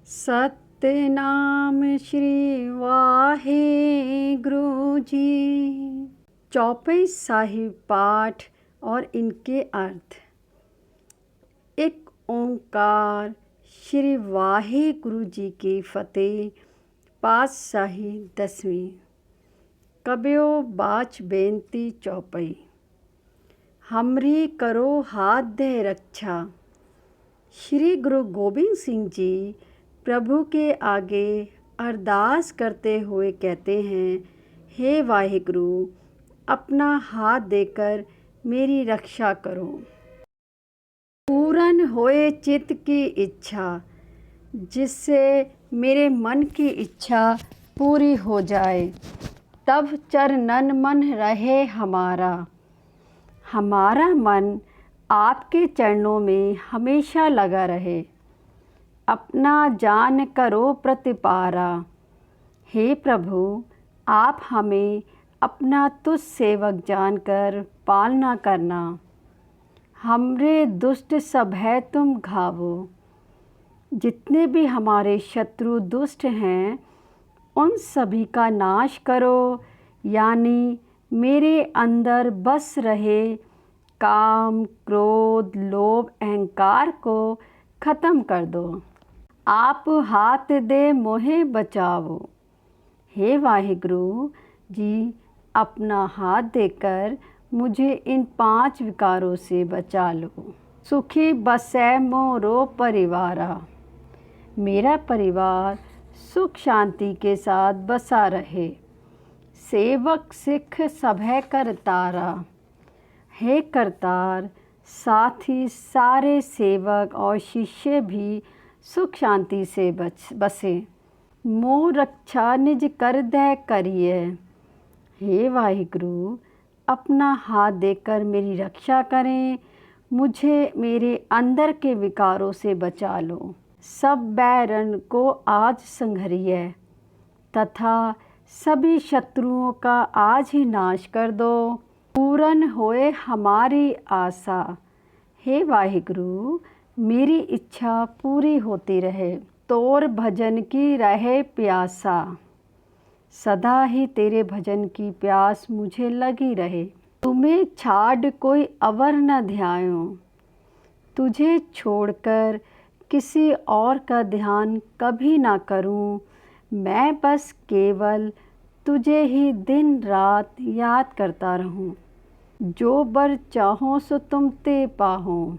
सतनाम श्री वाहेगुरु जी। चौपाई साहिब पाठ और इनके अर्थ। एक ओंकार श्री वाहेगुरु जी की फतेह। पातशाही 10वीं। कबियो बाच बेनती चौपाई। हमरी करो हाथ दे रक्षा। श्री गुरु गोबिंद सिंह जी प्रभु के आगे अरदास करते हुए कहते हैं, हे वाहिगुरु, अपना हाथ देकर मेरी रक्षा करो। पूर्ण होए चित्त की इच्छा, जिससे मेरे मन की इच्छा पूरी हो जाए, तब चरणन मन रहे हमारा। हमारा मन आपके चरणों में हमेशा लगा रहे। अपना जान करो प्रतिपारा। हे प्रभु, आप हमें अपना तुझ सेवक जानकर पालना करना। हमरे दुष्ट सब है तुम घावो। जितने भी हमारे शत्रु दुष्ट हैं, उन सभी का नाश करो, यानी मेरे अंदर बस रहे काम, क्रोध, लोभ, अहंकार को ख़त्म कर दो। आप हाथ दे मोहे बचाओ। हे वाहिगुरु जी, अपना हाथ देकर मुझे इन 5 विकारों से बचा लो। सुखी बसै मोरो परिवारा। मेरा परिवार सुख शांति के साथ बसा रहे। सेवक सिख सभै करतारा। हे करतार, साथ ही सारे सेवक और शिष्य भी सुख शांति से बसे। मोह रक्षा निज कर दे करिए। हे वाहिगुरु, अपना हाथ देकर मेरी रक्षा करें। मुझे मेरे अंदर के विकारों से बचा लो। सब बैरन को आज संघरिए, तथा सभी शत्रुओं का आज ही नाश कर दो। पूर्ण होए हमारी आशा। हे वाहिगुरु, मेरी इच्छा पूरी होती रहे। तोर भजन की रहे प्यासा। सदा ही तेरे भजन की प्यास मुझे लगी रहे। तुम्हें छाड़ कोई अवर न ध्यायो। तुझे छोड़कर किसी और का ध्यान कभी ना करूं। मैं बस केवल तुझे ही दिन रात याद करता रहूं। जो बर चाहो सो तुम ते पाहो।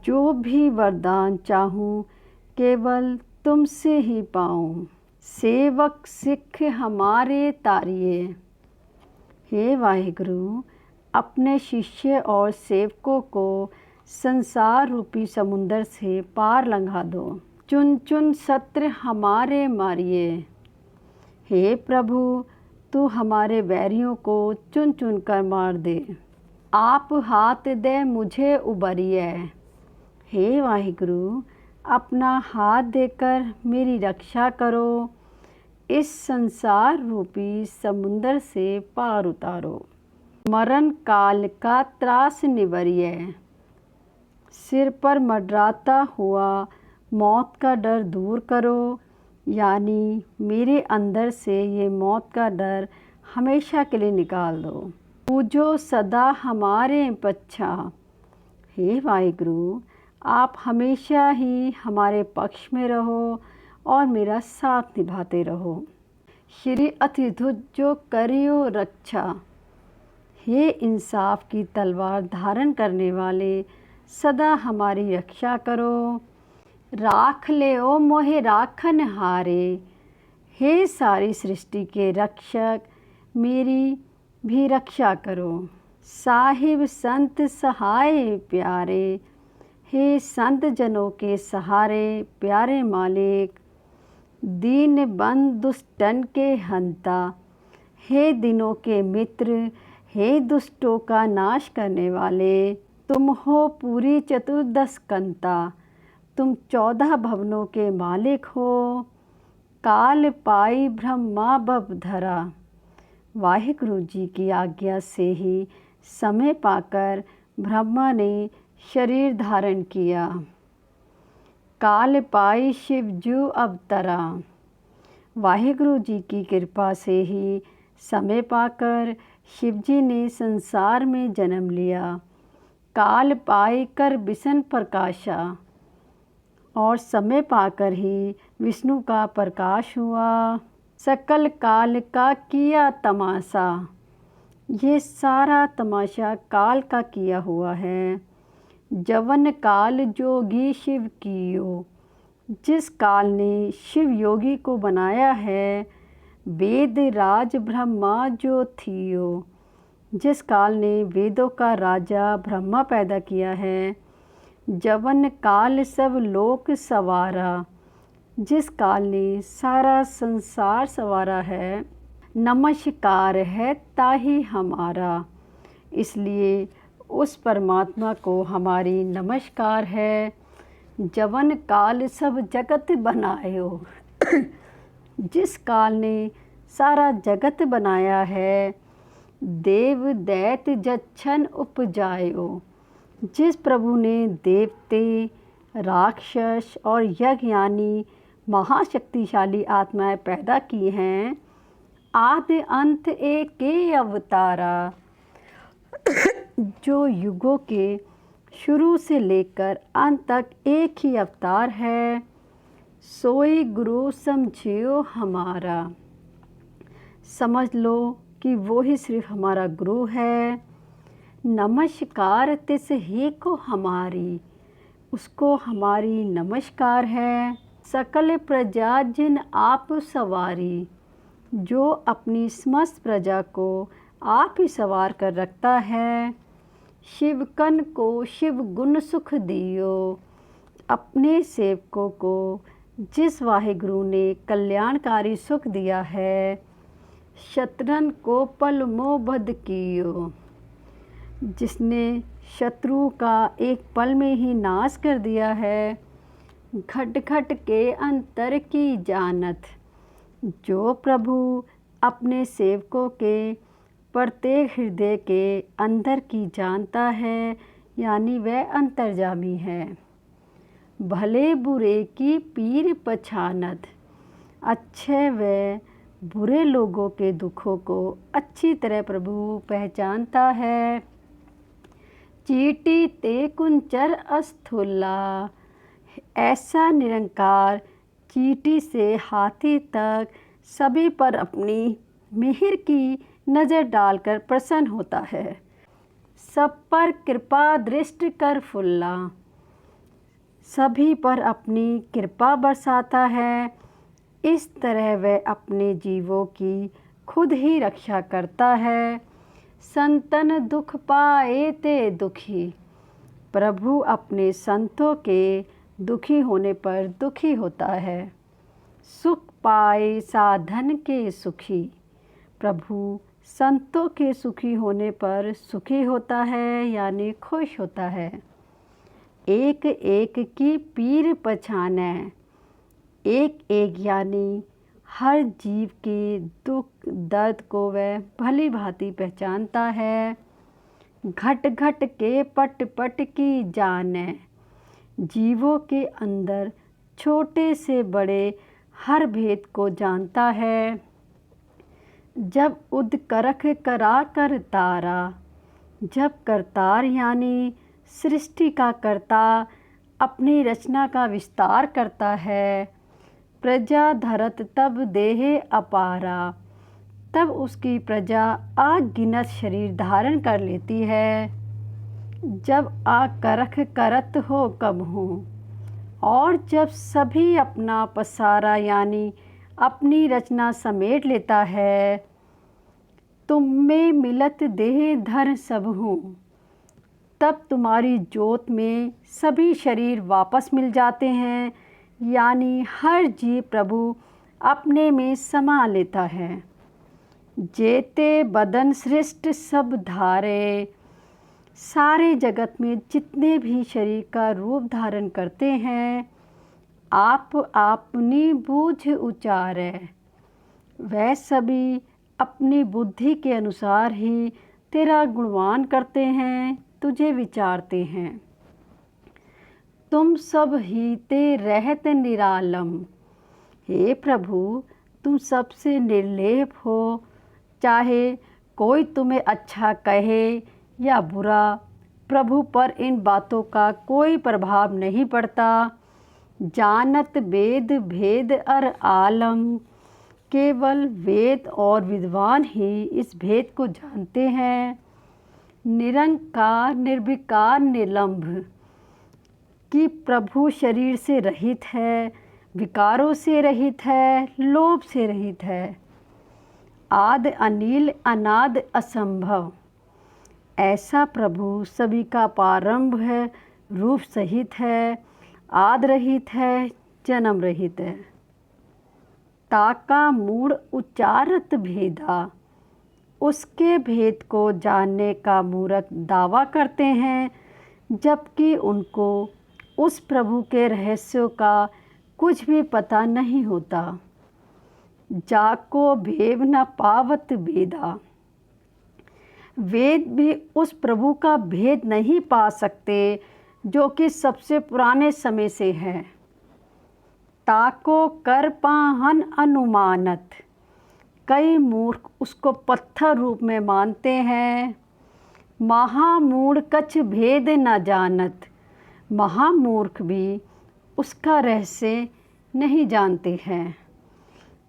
जो भी वरदान चाहूँ केवल तुमसे ही पाऊँ। सेवक सिख हमारे तारिये। हे वाहिगुरु, अपने शिष्य और सेवकों को संसार रूपी समुंदर से पार लंघा दो। चुन चुन शत्रु हमारे मारिए। हे प्रभु, तू हमारे वैरियों को चुन चुन कर मार दे। आप हाथ दे मुझे उबरिए। हे वाहिगुरु, अपना हाथ देकर मेरी रक्षा करो। इस संसार रूपी समुंदर से पार उतारो। मरण काल का त्रास निवारिए। सिर पर मंडराता हुआ मौत का डर दूर करो, यानी मेरे अंदर से ये मौत का डर हमेशा के लिए निकाल दो। पूजो सदा हमारे पच्छा। हे वाहिगुरु, आप हमेशा ही हमारे पक्ष में रहो और मेरा साथ निभाते रहो। श्री अतिधुज जो करियो रक्षा। हे इंसाफ की तलवार धारण करने वाले, सदा हमारी रक्षा करो। राख ले ओ मोहे राखन हारे। हे सारी सृष्टि के रक्षक, मेरी भी रक्षा करो। साहिब संत सहाय प्यारे। हे संत जनों के सहारे प्यारे मालिक। दीन बंद दुष्टन के हंता। हे दिनों के मित्र, हे दुष्टों का नाश करने वाले। तुम हो पूरी चतुर्दश कंता। तुम 14 भवनों के मालिक हो। काल पाई ब्रह्मा बब धरा। वाहिगुरु जी की आज्ञा से ही समय पाकर ब्रह्मा ने शरीर धारण किया। काल पाई शिवजू अवतरा। वाहिगुरु जी की कृपा से ही समय पाकर शिवजी ने संसार में जन्म लिया। काल पाई कर बिसन प्रकाशा, और समय पाकर ही विष्णु का प्रकाश हुआ। सकल काल का किया तमाशा, ये सारा तमाशा काल का किया हुआ है। जवन काल जोगी शिव कियो, जिस काल ने शिव योगी को बनाया है। वेद राज ब्रह्मा जो थियो, जिस काल ने वेदों का राजा ब्रह्मा पैदा किया है। जवन काल सब लोक सवारा, जिस काल ने सारा संसार सवारा है। नमस्कार है ताहि हमारा, इसलिए उस परमात्मा को हमारी नमस्कार है। जवन काल सब जगत बनायो, जिस काल ने सारा जगत बनाया है। देव दैत जच्छन उपजायो, जिस प्रभु ने देवते राक्षस और यज्ञ यानी महाशक्तिशाली आत्माएं पैदा की हैं। आदि अंत एक अवतारा, जो युगों के शुरू से लेकर अंत तक एक ही अवतार है। सोई गुरु समझियो हमारा, समझ लो कि वो ही सिर्फ हमारा गुरु है। नमस्कार तिस ही को हमारी, उसको हमारी नमस्कार है। सकल प्रजा जिन आप सवारी, जो अपनी समस्त प्रजा को आप ही सवार कर रखता है। शिवकन को शिव गुण सुख दियो, अपने सेवकों को जिस वाहिगुरु ने कल्याणकारी सुख दिया है। शत्रन को पल मोह बध कियो, जिसने शत्रु का एक पल में ही नाश कर दिया है। घट घट के अंतर की जानत, जो प्रभु अपने सेवकों के प्रत्येक हृदय के अंदर की जानता है, यानी वह अंतर्जामी है। भले बुरे की पीर पछानत, अच्छे व बुरे लोगों के दुखों को अच्छी तरह प्रभु पहचानता है। चीटी ते कुंचर अस्थुला, ऐसा निरंकार चीटी से हाथी तक सभी पर अपनी मिहिर की नज़र डालकर प्रसन्न होता है। सब पर कृपा दृष्टि कर फुल्ला, सभी पर अपनी कृपा बरसाता है। इस तरह वह अपने जीवों की खुद ही रक्षा करता है। संतन दुख पाए ते दुखी, प्रभु अपने संतों के दुखी होने पर दुखी होता है। सुख पाए साधन के सुखी, प्रभु संतों के सुखी होने पर सुखी होता है, यानी खुश होता है। एक एक की पीर पछाने, एक एक यानी हर जीव के दुख दर्द को वह भली भांति पहचानता है। घट घट के पट पट की जाने, जीवों के अंदर छोटे से बड़े हर भेद को जानता है। जब उदकरख करा कर तारा, जब करतार यानी सृष्टि का कर्ता अपनी रचना का विस्तार करता है। प्रजा धरत तब देहे अपारा, तब उसकी प्रजा अगिनत शरीर धारण कर लेती है। जब आकरख करत हो कब हो, और जब सभी अपना पसारा यानी अपनी रचना समेट लेता है। तुम में मिलत देह धर सब हूँ, तब तुम्हारी जोत में सभी शरीर वापस मिल जाते हैं, यानी हर जीव प्रभु अपने में समा लेता है। जेते बदन सृष्ट सब धारे, सारे जगत में जितने भी शरीर का रूप धारण करते हैं, आप अपनी बूझ उचारे, वह सभी अपनी बुद्धि के अनुसार ही तेरा गुणगान करते हैं, तुझे विचारते हैं। तुम सब ही ते रहत निरालम। हे प्रभु, तुम सबसे निर्लेप हो। चाहे कोई तुम्हें अच्छा कहे या बुरा, प्रभु पर इन बातों का कोई प्रभाव नहीं पड़ता। जानत वेद भेद अर आलम। केवल वेद और विद्वान ही इस भेद को जानते हैं। निरंकार निर्विकार निलंभ कि प्रभु शरीर से रहित है, विकारों से रहित है, लोभ से रहित है। आदि अनिल अनाद असंभव। ऐसा प्रभु सभी का प्रारंभ है, रूप सहित है, आद रहित है, जन्म रहित है। ताका मूढ़ उच्चारत भेदा। उसके भेद को जानने का मूर्ख दावा करते हैं, जबकि उनको उस प्रभु के रहस्यों का कुछ भी पता नहीं होता। जाको भेद न पावत वेदा। वेद भी उस प्रभु का भेद नहीं पा सकते जो कि सबसे पुराने समय से है। ताको कर पाहन अनुमानत। कई मूर्ख उसको पत्थर रूप में मानते हैं। महामूढ़ कछ भेद न जानत। महामूर्ख भी उसका रहस्य नहीं जानते हैं।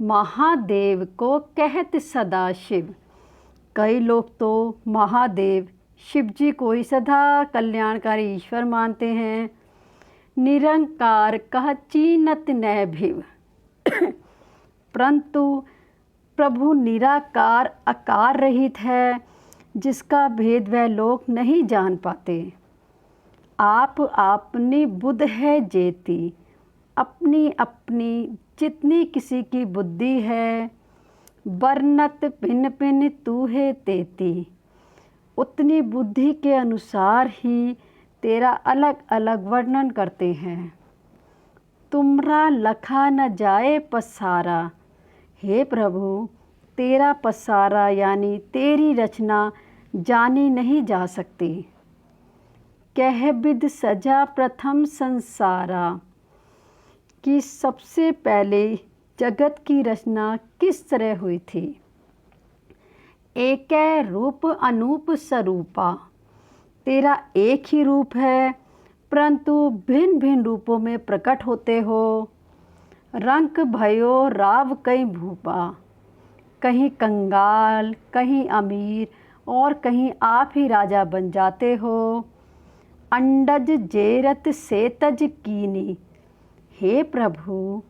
महादेव को कहत सदाशिव। कई लोग तो महादेव शिव जी को ही सदा कल्याणकारी ईश्वर मानते हैं। निरंकार कह चीनत न भिव। परंतु प्रभु निराकार आकार रहित है, जिसका भेद वह लोग नहीं जान पाते। आप अपनी बुद्ध है जेती। अपनी अपनी जितनी किसी की बुद्धि है, वर्णत भिन्न भिन्न तू है तेती। उतनी बुद्धि के अनुसार ही तेरा अलग अलग वर्णन करते हैं। तुमरा लखा न जाए पसारा। हे प्रभु, तेरा पसारा यानी तेरी रचना जानी नहीं जा सकती। कह विद सजा प्रथम संसारा कि सबसे पहले जगत की रचना किस तरह हुई थी। एक रूप अनूप स्वरूपा। तेरा एक ही रूप है, परंतु भिन्न भिन्न रूपों में प्रकट होते हो। रंक भयो राव कहीं भूपा। कहीं कंगाल, कहीं अमीर और कहीं आप ही राजा बन जाते हो। अंडज जेरत सेतज कीनी। हे प्रभु,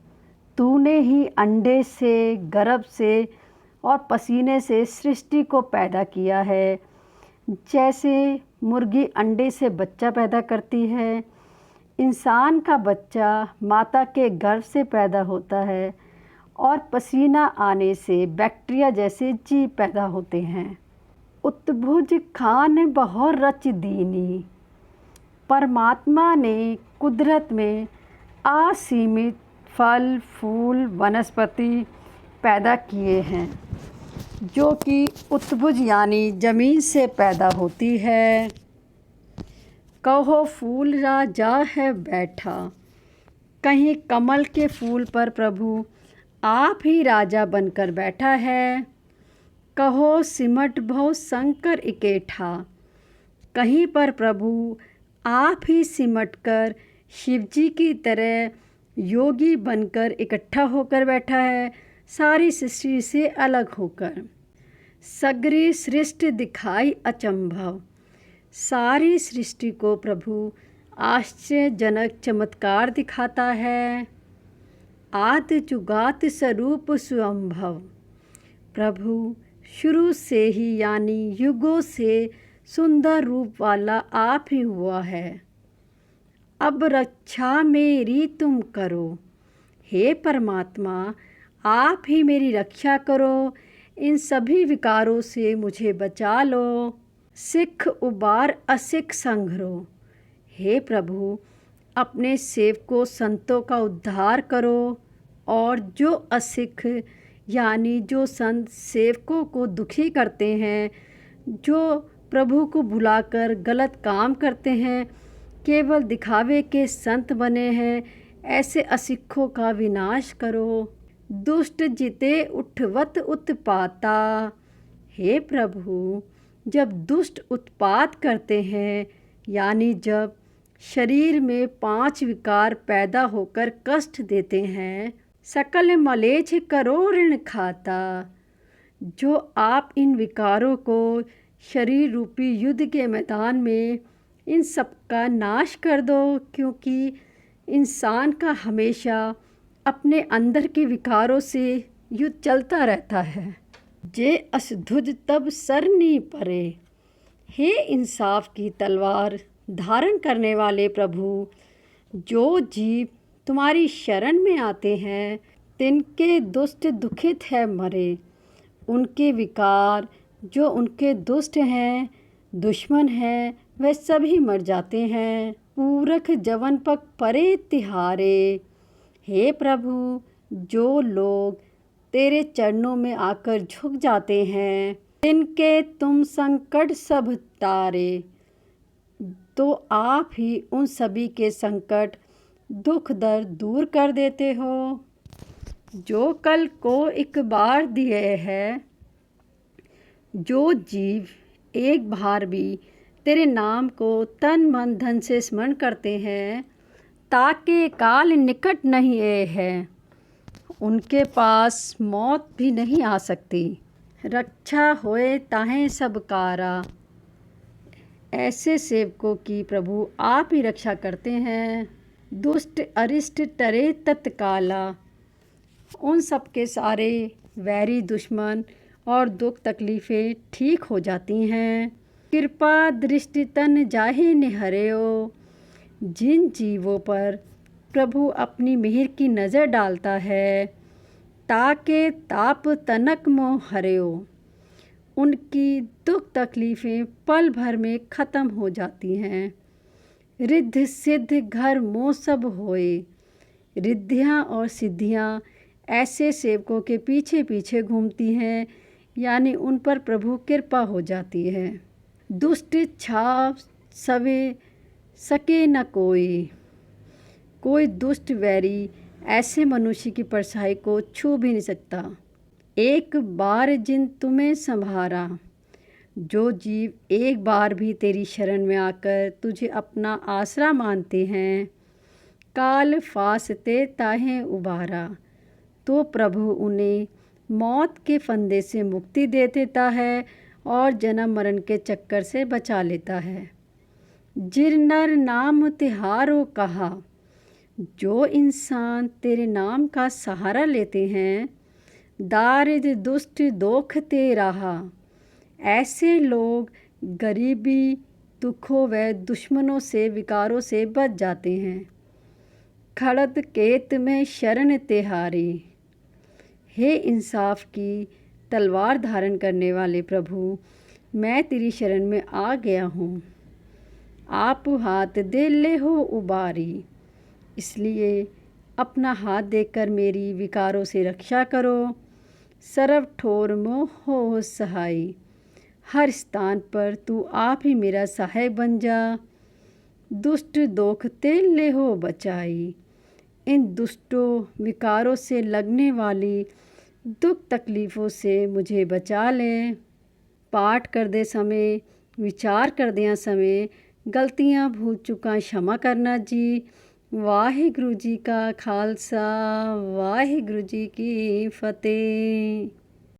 तूने ही अंडे से, गर्भ से और पसीने से सृष्टि को पैदा किया है। जैसे मुर्गी अंडे से बच्चा पैदा करती है, इंसान का बच्चा माता के गर्भ से पैदा होता है और पसीना आने से बैक्टीरिया जैसे जीव पैदा होते हैं। उत्भुज खान बहुत रच दीनी। परमात्मा ने कुदरत में असीमित फल, फूल, वनस्पति पैदा किए हैं, जो कि उत्भुज यानी ज़मीन से पैदा होती है। कहो फूल राजा है बैठा। कहीं कमल के फूल पर प्रभु आप ही राजा बनकर बैठा है। कहो सिमट भव शंकर इकेठा। कहीं पर प्रभु आप ही सिमट कर शिवजी की तरह योगी बनकर इकट्ठा होकर बैठा है, सारी सृष्टि से अलग होकर। सगरी सृष्टि दिखाई अचंभव। सारी सृष्टि को प्रभु आश्चर्यजनक चमत्कार दिखाता है। आदि जुगात स्वरूप स्वयंभव। प्रभु शुरू से ही यानी युगों से सुंदर रूप वाला आप ही हुआ है। अब रक्षा मेरी तुम करो। हे परमात्मा, आप ही मेरी रक्षा करो। इन सभी विकारों से मुझे बचा लो। सिख उबार असिख संघरो। हे प्रभु, अपने सेवकों संतों का उद्धार करो और जो असिख यानी जो संत सेवकों को दुखी करते हैं, जो प्रभु को भुलाकर गलत काम करते हैं, केवल दिखावे के संत बने हैं, ऐसे असिखों का विनाश करो। दुष्ट जिते उठवत उत्पाता। हे प्रभु, जब दुष्ट उत्पात करते हैं, यानी जब शरीर में 5 विकार पैदा होकर कष्ट देते हैं, सकल मलेच्छ करो ऋण खाता। जो आप इन विकारों को शरीर रूपी युद्ध के मैदान में इन सब का नाश कर दो, क्योंकि इंसान का हमेशा अपने अंदर के विकारों से युद्ध चलता रहता है। जे असधुज तब सरनी परे। हे इंसाफ की तलवार धारण करने वाले प्रभु, जो जीव तुम्हारी शरण में आते हैं, तिनके दुष्ट दुखित है मरे। उनके विकार जो उनके दुष्ट हैं, दुश्मन हैं, वह सभी मर जाते हैं। पूरख जवन पग परे तिहारे। हे प्रभु, जो लोग तेरे चरणों में आकर झुक जाते हैं, तिनके तुम संकट सब तारे। तो आप ही उन सभी के संकट दुख दर्द दूर कर देते हो। जो कल को एक बार दिए है, जो जीव एक बार भी तेरे नाम को तन मन धन से स्मरण करते हैं, ताके काल निकट नहीं ए है, उनके पास मौत भी नहीं आ सकती। रक्षा होए ताहें सब कारा। ऐसे सेवकों की प्रभु आप ही रक्षा करते हैं। दुष्ट अरिष्ट टरे तत्काला। उन सब के सारे वैरी दुश्मन और दुख तकलीफ़ें ठीक हो जाती हैं। कृपा दृष्टि तन जाहे निहर्यो। जिन जीवों पर प्रभु अपनी मिहर की नज़र डालता है, ताके ताप तनक मोह हर्यो, उनकी दुख तकलीफ़ें पल भर में ख़त्म हो जाती हैं। रिद्धि सिद्ध घर मोह सब होए। रिद्धियाँ और सिद्धियाँ ऐसे सेवकों के पीछे पीछे घूमती हैं, यानी उन पर प्रभु कृपा हो जाती है। दुष्ट छाव सवे सके न कोई। कोई दुष्ट वैरी ऐसे मनुष्य की परछाई को छू भी नहीं सकता। एक बार जिन तुम्हें संभारा। जो जीव एक बार भी तेरी शरण में आकर तुझे अपना आसरा मानते हैं, काल फासते ताहें उबारा, तो प्रभु उन्हें मौत के फंदे से मुक्ति दे देता है और जन्म मरण के चक्कर से बचा लेता है। जिर नर नाम तिहारो कहा। जो इंसान तेरे नाम का सहारा लेते हैं, दारिद्र दुष्ट दोख ते रहा। ऐसे लोग गरीबी, दुखों व दुश्मनों से विकारों से बच जाते हैं। खड़द केत में शरण तिहारी। हे इंसाफ की तलवार धारण करने वाले प्रभु, मैं तेरी शरण में आ गया हूँ। आप हाथ दे ले हो उबारी, इसलिए अपना हाथ देकर मेरी विकारों से रक्षा करो। सर्व ठोर मोह हो सहाय। हर स्थान पर तू आप ही मेरा सहायक बन जा। दुष्ट दोख ते ले हो बचाई। इन दुष्टों विकारों से लगने वाली दुख तकलीफ़ों से मुझे बचा लें। पाठ करते समय, विचार करदे समय गलतियां भूल चुका क्षमा करना जी। वाहिगुरु जी का खालसा, वाहिगुरु जी की फतेह।